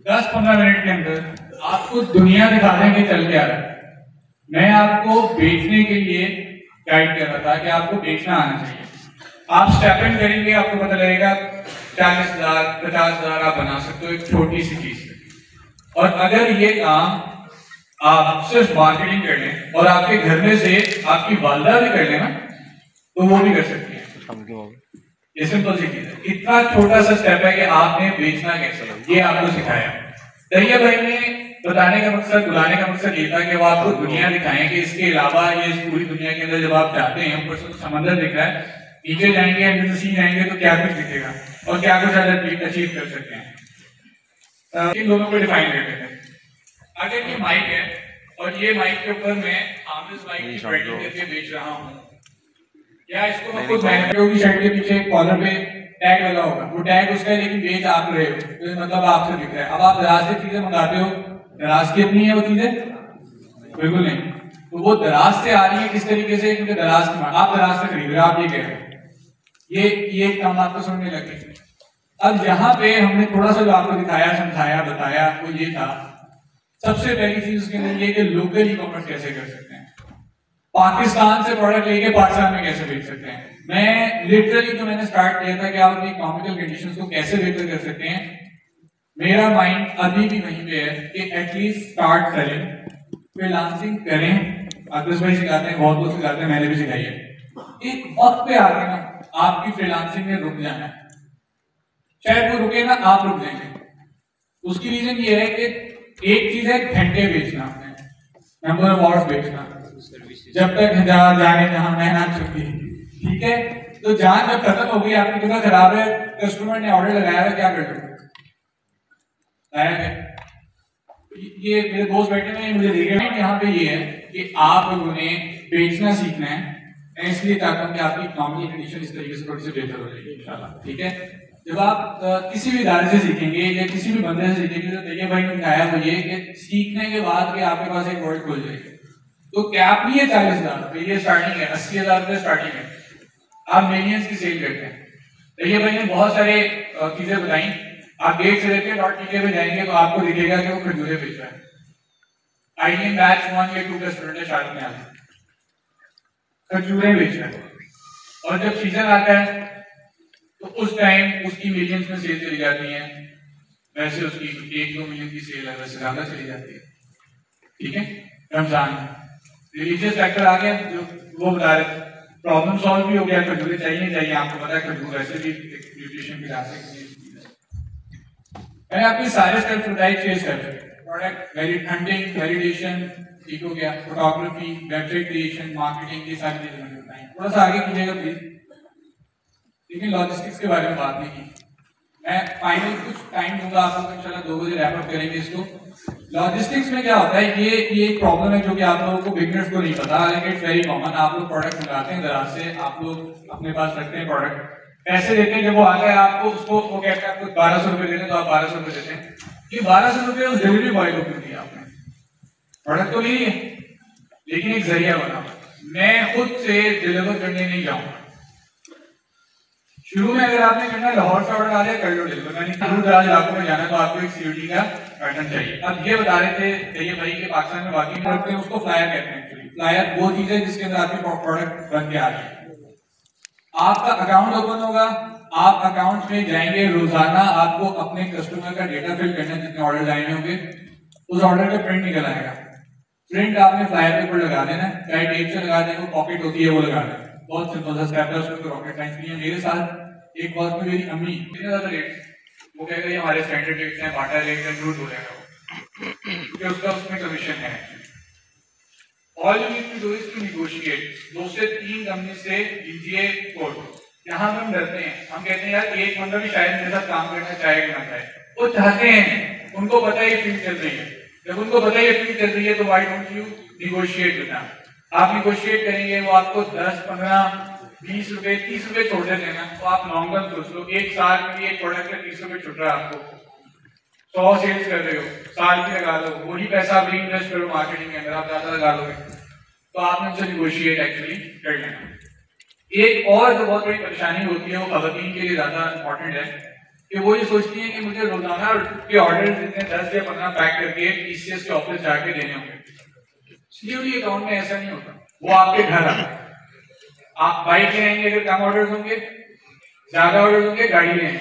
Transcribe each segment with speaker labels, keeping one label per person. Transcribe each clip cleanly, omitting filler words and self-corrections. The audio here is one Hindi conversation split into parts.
Speaker 1: 10-15 मिनट के अंदर आपको दुनिया दिखा दें कि चल क्या रहा है। मैं आपको बेचने के लिए गाइड कर रहा था कि आपको बेचना आना चाहिए। आप स्टेप इन करेंगे, आपको पता लगेगा 40,000 50,000 आप बना सकते हो एक छोटी सी चीज से। और अगर ये काम आप सिर्फ मार्केटिंग कर लें और आपके घर में से आपकी वालदा भी कर लेना तो वो भी कर सकती है। ये सिंपल सी चीज है, इतना छोटा सा स्टेप है कि आपने बेचना कैसे हो ये आपको सिखाया। तैयब भाई ने बताने का मकसद, बुलाने का मकसद ये था कि वो आपको दुनिया दिखाएं कि इसके अलावा ये इस पूरी दुनिया के अंदर जब आप जाते हैं ऊपर से समंदर दिख रहा है, नीचे जाएंगे अंडर द सी जाएंगे तो क्या कुछ दिखेगा और क्या कुछ अचीव कर सकते हैं। इन दोनों को डिफाइन कर देते हैं। अगर ये माइक है और ये माइक के ऊपर मैं हामिद माइक की ब्रांडिंग करके बेच रहा हूँ, या इसको मैं खुद की शर्ट के पीछे कॉलर पे टैग लगा होगा, वो टैग उसका है लेकिन बेच आप रहे हो, तो मतलब आपसे दिख रहा है। अब आप दराज से चीजें मंगाते हो, दराज की अपनी है वो चीजें? बिल्कुल नहीं। तो वो दराज से आ रही है किस तरीके से, क्योंकि दराज की आप दराज से खरीद रहे हो, आप ये कह रहे हो। ये काम आपको समझने लगे। अब यहाँ पे हमने थोड़ा सा जो आपको दिखाया, समझाया, बताया वो ये था। सबसे पहली चीज उसके अंदर ये कि लोकल ई कॉमर्स कैसे कर सकते हैं, पाकिस्तान से प्रोडक्ट लेके पाकिस्तान में कैसे बेच सकते हैं। मैं लिटरली तो मैंने स्टार्ट किया था कि आप अपनी इकोनॉमिकल कंडीशंस को कैसे बेहतर कर सकते हैं। मेरा माइंड अभी भी वहीं पे है कि एटलीस्ट स्टार्ट करें, फ्रीलांसिंग करें। आदर्श भाई सिखाते हैं, बहुत लोग सिखाते हैं, मैंने भी सिखाई है। एक वक्त पे आके ना आपकी फ्रीलांसिंग में रुक जाना है, शायद वो रुके ना, आप रुक जाएंगे। उसकी रीजन ये है कि एक चीज है घंटे बेचना, नंबर ऑफ आवर्स बेचना, जब तक जाने जहां मैं ना चुकी, ठीक है। तो जान जब खत्म हो गई, आपकी जगह खराब है, कस्टमर ने ऑर्डर लगाया है, क्या कर लो? ये मेरे दोस्त बैठे हैं, मुझे देख रहे हैं। यहाँ पे ये है कि आप लोगों ने बेचना सीखना है। मैं इसलिए चाहता हूँ कि आपकी इकोनॉमिक कंडीशन इस तरीके से थोड़ी सी बेहतर हो जाएगी इंशाल्लाह, ठीक है। जब आप किसी भी इदारे से सीखेंगे या किसी भी बंदे से सीखेंगे, तो तैयब भाई ने बताया वो ये कि सीखने के बाद कि आपके पास एक वर्ड खुल जाएगी। तो कैप नहीं है 40,000 रुपये, ये स्टार्टिंग है, 80,000 रुपये स्टार्टिंग है। आप मिलियंस की सेल करते हैं। तैयब भाई ने बहुत सारे चीजें बताई। आप गेट से लेके .tk पे जाएंगे तो आपको दिखेगा कि वो खजूरें बेच रहा है। आईडीएम बैच 1 या 2 का स्टूडेंट है, शादी में आता है, खजूरें बेच रहा है। और जब सीजन आता है तो उस टाइम उसकी मिलियंस में सेल चली जाती है। वैसे उसकी 1-2 मिलियन की सेल है, वैसे ज्यादा चली जाती है, ठीक है। रमजान रिलीजियस फैक्टर आ गया, जो वो बता रहे थे, प्रॉब्लम सॉल्व भी हो गया। खजूरें चाहिए, आपको पता है खजूर वैसे भी न्यूट्रिशन की रास्ते की। मैंने आपके सारे स्टेप्स बताए, 6 स्टेप्स, प्रोडक्ट हंटिंग, वैलिडेशन, ठीक हो गया, फोटोग्राफी, वेबसाइट क्रिएशन, मार्केटिंग, ये सारी चीजें मैंने बताई। थोड़ा सा आगे कीजिएगा प्लीज। लेकिन लॉजिस्टिक्स के बारे में बात नहीं की। मैं फाइनल कुछ टाइम दूंगा आपको, इंशाल्लाह 2 बजे रैप अप करेंगे इसको। लॉजिस्टिक्स में क्या होता है, ये एक प्रॉब्लम है जो कि आप लोगों को, बिगनर्स को नहीं पता, लेकिन इट्स वेरी कॉमन। आप लोग प्रोडक्ट मंगाते हैं दराज से, आप लोग अपने पास रखते हैं प्रोडक्ट, पैसे देते हैं, जब वो आ गया आपको उसको वो कहते हैं आपको 1200 रुपये देने, तो आप 1200 रुपये देते हैं। ये 1200 रुपये उस डिलीवरी बॉय को क्यों दिया आपने? प्रोडक्ट तो नहीं है, लेकिन एक जरिया बना। मैं खुद से डिलीवर करने नहीं जाऊंगा। शुरू में अगर आपने करना लाहौर से ऑर्डर आ जाए कर लो डिलीवर, मैंने दूर दराज इलाकों में जाना तो आपको एक सीयूडी का पैटर्न चाहिए। अब ये बता रहे थे तैयब भाई के पाकिस्तान में बाकी रखते हैं, उसको फ्लायर कहते हैं। एक्चुअली फ्लायर वो चीज है जिसके अंदर आपकी प्रोडक्ट बन के आ रही है। आपका अकाउंट ओपन होगा, आप अकाउंट में जाएंगे, रोजाना आपको अपने कस्टमर का डेटा फिल करना है, जितने ऑर्डर आए होंगे उस ऑर्डर का प्रिंट निकल आएगा। प्रिंट आपने फ्लायर के ऊपर लगा देना, चाहे टेप से लगा देना, पॉकेट होती है वो लगा देना। बहुत सिंपल सा स्टेप है, उसमें रॉकेट साइंस नहीं है। मेरे साथ एक बार में मेरी अम्मी इतने ज्यादा रेट, वो कहेगा ये हमारे स्टैंडर्ड रेट्स हैं, बाटा रेट है, झूठ बोलेगा वो, क्योंकि उसका उसमें कमीशन है। All you need to do is to negotiate। 2 से 3 कंपनी से लीजिए कोड। यहाँ हम डरते हैं, हम कहते हैं यार एक बंदा भी शायद मेरे साथ काम करना चाहेगा ना चाहे, वो चाहते हैं, उनको पता है ये फील्ड चल रही है। जब उनको पता है ये फील्ड चल रही है तो why don't you negotiate with them. आप निगोशिएट करेंगे, वो आपको 10, 15, 20 रुपए, 30 रुपए छोड़ देना, तो आप लॉन्ग टर्म सोच लो, एक साल में एक प्रोडक्ट का 30 रुपए छुट रहा है आपको, 100 सेल्स कर रहे हो, साल की लगा लो, वही पैसा आप इन्वेस्ट करो मार्केटिंग के अंदर, आप ज्यादा लगा लोगे तो आपने उनसे निगोशिएट एक्चुअली कर लेना। एक और जो बहुत बड़ी परेशानी होती है वो खवातीन के लिए ज्यादा इंपॉर्टेंट है कि वो ये सोचती है कि मुझे रोजाना के ऑर्डर जितने 10 या 15 पैक करके टीसीएस के ऑफिस जाके देने होंगे। सीओडी अकाउंट में ऐसा नहीं होता, वो आपके घर आता है। आप बाइक ले आएंगे अगर कम ऑर्डर होंगे, ज्यादा ऑर्डर होंगे गाड़ी ले आएंगे,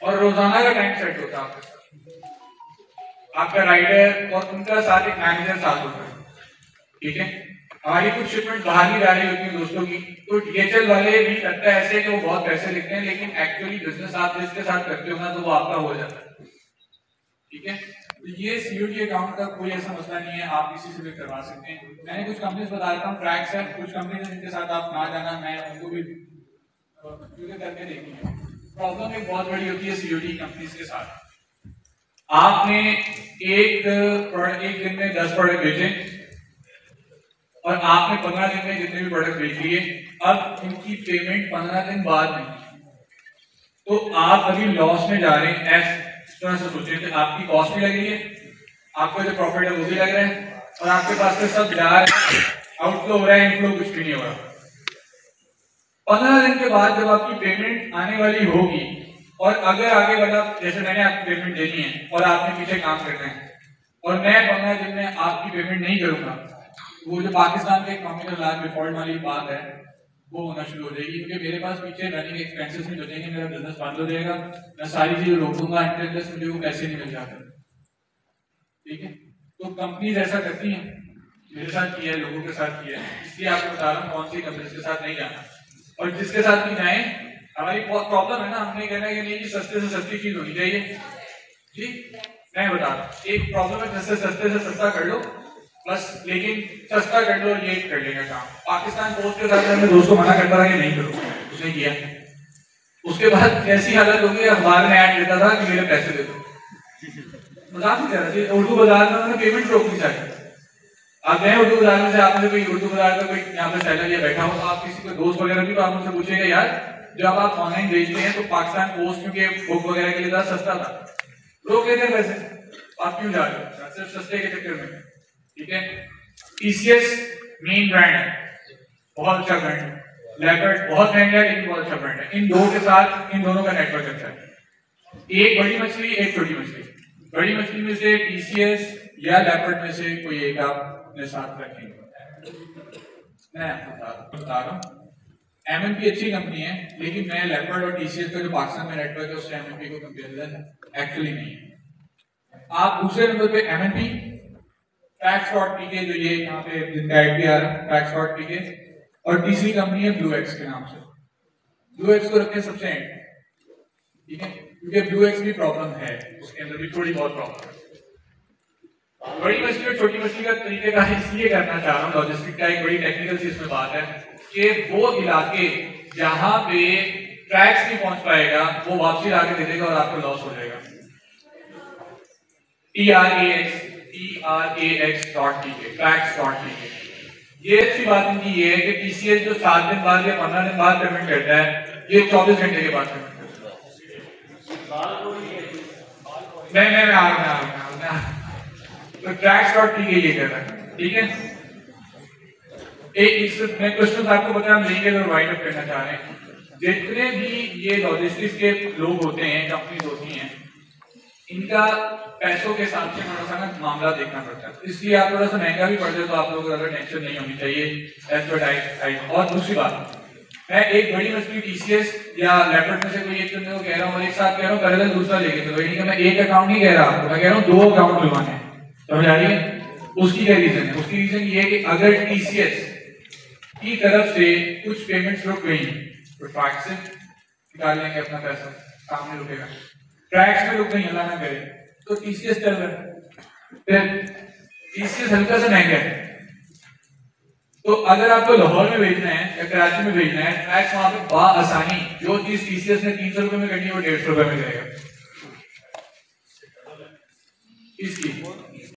Speaker 1: और रोजाना का टाइम सेट होता है आपके साथ। आपका राइडर और उनका साथ एक मैनेजर साथ होता है, ठीक है। हमारी कुछ शिपमेंट बाहर ही जा रही होती है दोस्तों की, तो डीएचएल वाले भी लगता है ऐसे कि वो बहुत पैसे लिखते हैं, लेकिन एक्चुअली बिजनेस आप जिसके साथ करते हो ना तो वो आपका हो जाता है, ठीक है। तो ये सीओडी अकाउंट का कोई ऐसा मसला नहीं है, आप किसी से भी करवा सकते हैं। मैंने कुछ कंपनीज बता देता हूँ, ट्रैक्स है, कुछ कंपनीज जिनके साथ आप ना जाना, मैं उनको भी करके देखी है। प्रॉब्लम एक बहुत बड़ी होती है सीओडी कंपनीज के साथ। आपने एक दिन में 10 प्रोडक्ट बेचे और आपने 15 दिन में जितने भी प्रोडक्ट बेच लिए, अब इनकी पेमेंट 15 दिन बाद नहीं, तो आप अभी लॉस में जा रहे हैं। इस तरह से सोचिए कि आपकी कॉस्ट भी लग रही है, आपको जो प्रॉफिट है वो भी लग रहा है, और आपके पास से सब जा रहा है, आउटफ्लो हो रहा है, इनफ्लो कुछ भी नहीं हो रहा। 15 दिन के बाद जब आपकी पेमेंट आने वाली होगी, और अगर आगे वाला जैसे मैंने आपकी पेमेंट देनी है और आपने पीछे काम करना है, और मैं 15 दिन में आपकी पेमेंट नहीं करूंगा, वो जो पाकिस्तान के इकोनॉमिकल लास्ट डिफॉल्ट वाली बात है वो होना शुरू हो जाएगी, क्योंकि मेरे पास पीछे रनिंग एक्सपेंसेस नहीं बचेंगे, मेरा बिजनेस बंद हो जाएगा, मैं सारी चीजें रोकूंगा, इंटरेस्ट मुझे वो पैसे नहीं मिल जाते, ठीक है। तो कंपनीज ऐसा करती हैं, मेरे साथ किया है, लोगों के साथ किया है, इसलिए आपको बता रहा हूँ कौन सी कंपनीज के साथ नहीं जाना, और जिसके साथ भी जाए। हमारी बहुत प्रॉब्लम है ना, हमने कहना है कि नहीं कि सस्ते से सस्ती चीज होनी चाहिए, जी मैं बता रहा हूँ, एक प्रॉब्लम है सस्ते से सस्ता कर लो बस, लेकिन सस्ता कर लो ये कर लेगा काम। पाकिस्तान पोस्ट के साथ मैंने दोस्तों मना करता था कि नहीं करो, उसने किया, उसके बाद ऐसी हालत हो गई, अखबार में ऐड देता था कि मेरे पैसे दे दो, मजाक नहीं कर रहा थी। उर्दू बाजार में उन्होंने पेमेंट रोकनी चाहिए। आप गए उर्दू बाजार में से, आपने कोई उर्दू बाजार का कोई यहाँ पे सेलर या बैठा हो, तो आप किसी को दोस्त वगैरह भी, तो आप उनसे पूछेगा यार जब आप ऑनलाइन भेजते हैं तो पाकिस्तान पोस्ट क्योंकि बुक वगैरह के लिए था सस्ता था, रोक लेते हैं पैसे, आप क्यों जा रहे हो सिर्फ सस्ते के चक्कर में, ठीक है। टीसीएस मेन ब्रांड है, बहुत अच्छा ब्रांड है, लेपर्ड बहुत महंगा है लेकिन बहुत अच्छा ब्रांड है। इन दो के साथ इन दोनों का नेटवर्क अच्छा है, एक बड़ी मछली एक छोटी मछली, बड़ी मछली में से टीसीएस या लेपर्ड में से कोई एक आप अपने साथ रखेंगे। मैं आपको बता रहा हूँ, एमएनपी अच्छी कंपनी है, लेकिन मैं लेपर्ड और टीसीएस का जो पाकिस्तान में नेटवर्क है उससे एमएनपी को कंपेरिजन एक्चुअली नहीं है। आप दूसरे नंबर पे एमएनपी, ट्रैक्स.pk जो ये यहाँ पे जिनका आईपी आ रहा है ट्रैक्स.pk, और तीसरी कंपनी है ब्लू एक्स के नाम से। ब्लू एक्स को रखें सबसे एंड, ठीक है, क्योंकि ब्लू एक्स भी प्रॉब्लम है, उसके अंदर भी थोड़ी बहुत प्रॉब्लम है। बड़ी मछली और छोटी मछली का तरीके का इसलिए करना चाह रहा हूँ, लॉजिस्टिक का एक बड़ी टेक्निकल सी इसमें बात है कि वो इलाके जहां पे ट्रैक्स नहीं पहुंच पाएगा वो वापसी लाके दे देगा और आपको लॉस हो जाएगा। TRAX.pk tracks.pk, ये अच्छी बात इनकी ये है कि टीसीएस जो 7 दिन बाद या 15 दिन बाद पेमेंट करता है, ये 24 घंटे के बाद पेमेंट करता है। मैं आ रहा हूं, तो tracks.pk ये कर रहा है, ठीक है। एक मैं क्वेश्चन आपको बता हम लेंगे और वाइंड अप करना चाह रहे हैं। जितने भी ये लॉजिस्टिक्स के लोग होते हैं, कंपनीज होती हैं, इनका पैसों के हिसाब से थोड़ा सा ना मामला देखना पड़ता है, इसलिए आप थोड़ा सा महंगा भी पड़ जाए तो आप लोगों को ज्यादा टेंशन नहीं होनी चाहिए। और दूसरी बात, मैं एक बड़ी मछली टीसीएस या लेपर्ड में से कोई एक करने को कह रहा हूँ और एक साथ कह रहा हूँ पहले दूसरा लेके, तो नहीं कि मैं एक अकाउंट नहीं कह रहा आपको, मैं कह रहा हूँ 2 अकाउंट खुलवाने हैं, समझ आ रही है। उसकी क्या रीजन है? उसकी रीजन ये है कि अगर टीसीएस की तरफ से कुछ पेमेंट्स रुक गई तो ट्रैक्स से निकाल लेंगे अपना पैसा, काम नहीं रुकेगा। ट्रैक्स में रुक गई, अल्लाह ना करे, तो टीसीएस चल रहा है, फिर टीसीएस हल्का सा महंगा है, तो अगर आपको लाहौर में भेजना है या कराची में भेजना है, ट्रैक्स वहां पे बआसानी जो चीज टीसीएस ने 300 रुपए में करनी है वो 150 रुपए में करेगा। इसकी